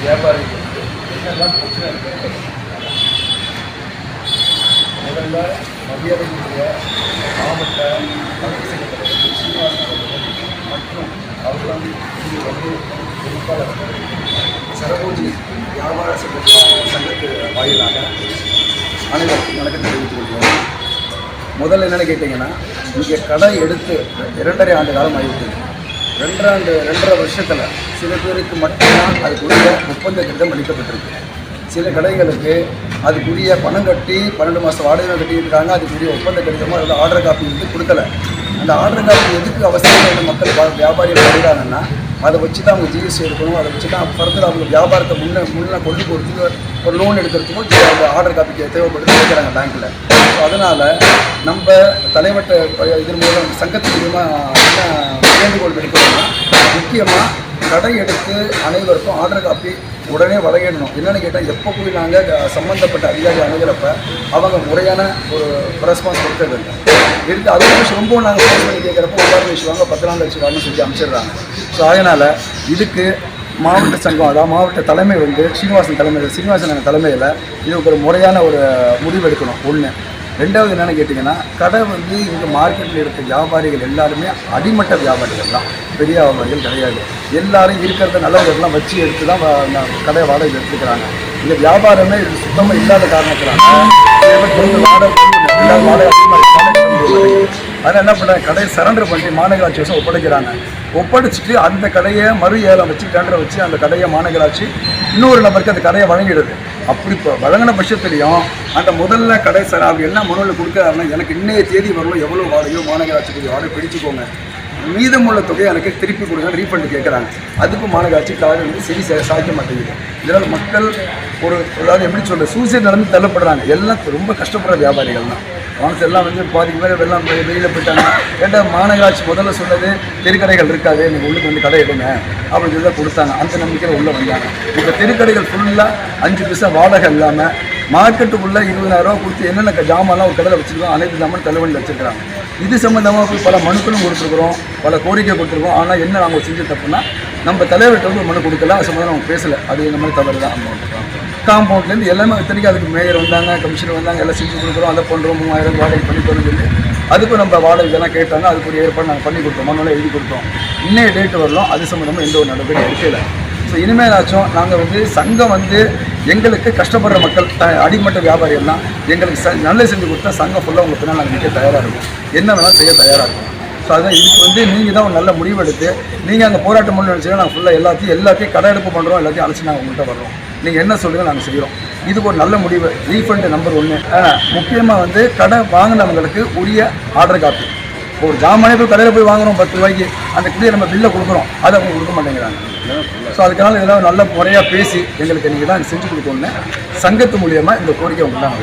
வியாபாரிகளுக்கு என்னெல்லாம் பிரச்சனை இருக்கு. முதல்ல மரியாதைக்குரிய மாவட்ட தலைமை செயலர் சீனிவாசன் அவர்கள் மற்றும் அவர்களும் பொறுப்பாளர் சரபோஜி வியாபார சங்கத்து வாயிலாக அனைவருக்கும் வணக்கம் தெரிவித்துக் கொள்கிறோம். முதல்ல என்னென்னு கேட்டிங்கன்னா, இங்கே கடை எடுத்து 2.5 ஆண்டு காலம் ஆகிவிட்டது. 2.5 வருஷத்தில் சில பேருக்கு மட்டும்தான் அதுக்குரிய ஒப்பந்த கடிதம் அளிக்கப்பட்டிருக்கு. சில கடைகளுக்கு அதுக்குரிய பணம் கட்டி 12 மாதம் வாடகை கட்டியிருக்காங்க. அதுக்குரிய ஒப்பந்த கடிதமோ அதில் ஆர்டர் காப்பி வந்து கொடுக்கல. அந்த ஆர்டர் காப்பி எதுக்கு அவசியம் மக்கள் வியாபாரிகள் வருகிறாங்கன்னா, அதை வச்சு தான் அவங்க ஜிஎஸ்டி எடுக்கணும். அதை வச்சு தான் ஃபர்தர் அவங்க வியாபாரத்தை முன்னே கொண்டு போகிறதுக்கு ஒரு லோன் எடுக்கிறதுக்கும் அந்த ஆர்டர் காப்பிக்கு தேவைப்படுது கேட்குறாங்க பேங்க்கில். ஸோ அதனால் நம்ம தலைவட்ட இதன் மூலம் சங்கத்தின் மூலமாக என்ன வேண்டுகோள் விடுக்கிறோம்னா, முக்கியமாக கடை எடுத்து அனைவருக்கும் ஆர்டர் காப்பி உடனே வழங்கிடணும். என்னென்னு கேட்டால், எப்போ போய் நாங்கள் சம்மந்தப்பட்ட அதிகாரி அணுகிறப்ப அவங்க முறையான ஒரு ரெஸ்பான்ஸ் கொடுக்கறது இருக்கு. அதை ரொம்ப நாங்கள் ஃபோன் பண்ணி கேட்குறப்போ ஒவ்வொரு விஷயவாங்க 10 நாள் வச்சுருக்காங்கன்னு சொல்லி அமைச்சிடுறாங்க. ஸோ அதனால் இதுக்கு மாவட்ட சங்கம், அதாவது மாவட்ட தலைமை வந்து சீனிவாசன் தலைமையில் இதுக்கு ஒரு முறையான ஒரு முடிவு எடுக்கணும். ஒன்று. ரெண்டாவது என்னென்னு கேட்டிங்கன்னா, கடை வந்து இங்கே மார்க்கெட்டில் இருக்க வியாபாரிகள் எல்லாருமே அடிமட்ட வியாபாரிகள் தான், பெரிய வியாபாரிகள் கிடையாது. எல்லாரும் இருக்கிறத நல்லவர்கள்லாம் வச்சு எடுத்து தான் கடை வாடகை எடுத்துக்கிறாங்க. இந்த வியாபாரமே சுத்தமாக இல்லாத காரணத்தினால அதனால் என்ன பண்ணுறாங்க, கடையை சரண்டர் பண்ணி மாநகராட்சி வசம் ஒப்படைக்கிறாங்க. ஒப்படைச்சிட்டு அந்த கடையை மறு ஏலம் வச்சு டெண்டரை வச்சு அந்த கடையை மாநகராட்சி இன்னொரு நபருக்கு அந்த கடையை வழங்கிடுது. அப்படி இப்போ வழங்கின பட்சத்துலையும் அந்த முதல்ல கடை சார் அவர் என்ன மனுவில் கொடுக்குறாருன்னா, எனக்கு இன்னைய தேதி வரணும், எவ்வளோ வாடகையோ மாநகராட்சி வாடகை பிடிச்சிக்கோங்க, மீதமுள்ள தொகையை எனக்கு திருப்பி கொடுங்க, ரீஃபண்ட் கேட்குறாங்க. அதுக்கும் மாநகராட்சி காலையில் வந்து சரி சாய்க்க மாட்டேங்குது. இதனால் மக்கள் ஒரு அதாவது எப்படி சொல்கிற சூசைட் நடந்து தள்ளப்படுறாங்க. எல்லாம் ரொம்ப கஷ்டப்படுற வியாபாரிகள் தான். மனசு எல்லாம் வந்து பாதிக்கு மேலே வெள்ளம் வெளியில் போயிட்டாங்க. கேட்டால் மாநகராட்சி முதல்ல சொன்னது தெருக்கடைகள் இருக்காது, நீங்கள் உள்ளுக்கு வந்து கடை எடுங்க அப்படின்னு சொல்லி தான் கொடுத்தாங்க. அந்த நம்பிக்கையில் உள்ளே வந்தாங்க. இப்போ தெருக்கடைகள் ஃபுல்லாக 5 பைசா வாடகை இல்லாமல் மார்க்கெட்டுக்குள்ளே 20,000 ரூபா கொடுத்து என்னென்ன ஜாமான்லாம் ஒரு கடையில் வச்சுருக்கோம், அனைத்து ஜாமான் தள்ளுவண்டியில் வச்சுருக்காங்க. இது சம்மந்தமாக போய் பல மனுக்களும் கொடுத்துருக்குறோம், பல கோரிக்கை கொடுத்துருக்கோம். ஆனால் என்ன நாங்கள் செஞ்ச தப்புன்னா, நம்ம தலைவர்கிட்ட வந்து மனு கொடுக்கலாம், அது சம்மந்தம் அவங்க பேசலை. அது இந்த மாதிரி தவறு தான். காம்பவுண்ட்லேருந்து எல்லாமே இத்தனைக்கும் அதுக்கு மேயர் வந்தாங்க, கமிஷனர் வந்தாங்க, எல்லாம் செஞ்சு கொடுக்குறோம், அதை பண்ணுறோம், 3000 வாடகை பண்ணி தரணும் சொல்லி அதுக்கும் நம்ம வாடகை இதெல்லாம் கேட்டாங்க. அதுக்கு ஒரு ஏற்பாடு நாங்கள் பண்ணி கொடுத்தோம், மனுவெல்லாம் எழுதி கொடுத்தோம். இன்னைய டேட்டு வரலாம், அது சம்மந்தமாக எந்த ஒரு நடவடிக்கை எடுக்கலை. ஸோ இனிமேலாச்சும் நாங்கள் வந்து சங்கம் வந்து எங்களுக்கு கஷ்டப்படுற மக்கள் அடிமட்ட வியாபாரிகள்லாம் எங்களுக்கு நல்ல செஞ்சு கொடுத்தா சங்கம் ஃபுல்லாக உங்கள் பின்னால் நாங்கள் நிற்க தயாராக இருக்கும், என்ன வேணாலும் செய்ய தயாராக இருக்கும். ஸோ அதான் இதுக்கு வந்து நீங்கள் தான் ஒரு நல்ல முடிவு எடுத்து நீங்கள் அங்கே போராட்டம் பண்ணி நினச்சிங்கன்னா நாங்கள் ஃபுல்லாக எல்லாத்தையும் கடை எடுப்பு பண்ணுறோம், எல்லாத்தையும் அழைச்சி நாங்கள் உங்கள்கிட்ட வர்றோம். நீங்கள் என்ன சொல்லுங்கள் நாங்கள் செய்கிறோம். இதுக்கு ஒரு நல்ல முடிவு. Refund number 1. முக்கியமாக வந்து கடை வாங்கினவங்களுக்கு உரிய ஆர்டர் காப்பி. ஒரு ஜாமானே போய் கடையில் போய் வாங்குகிறோம் 10 ரூபாய்க்கு, அந்த குடியை நம்ம பில்லை கொடுக்குறோம், அதை அவங்க கொடுக்க மாட்டேங்கிறாங்க. ஸோ அதுக்கான இதெல்லாம் நல்ல முறையாக பேசி எங்களுக்கு நீங்கள் தான் செஞ்சு கொடுக்கணுன்னு சங்கத்து மூலியமாக இந்த கோரிக்கை உங்களுக்கு தான்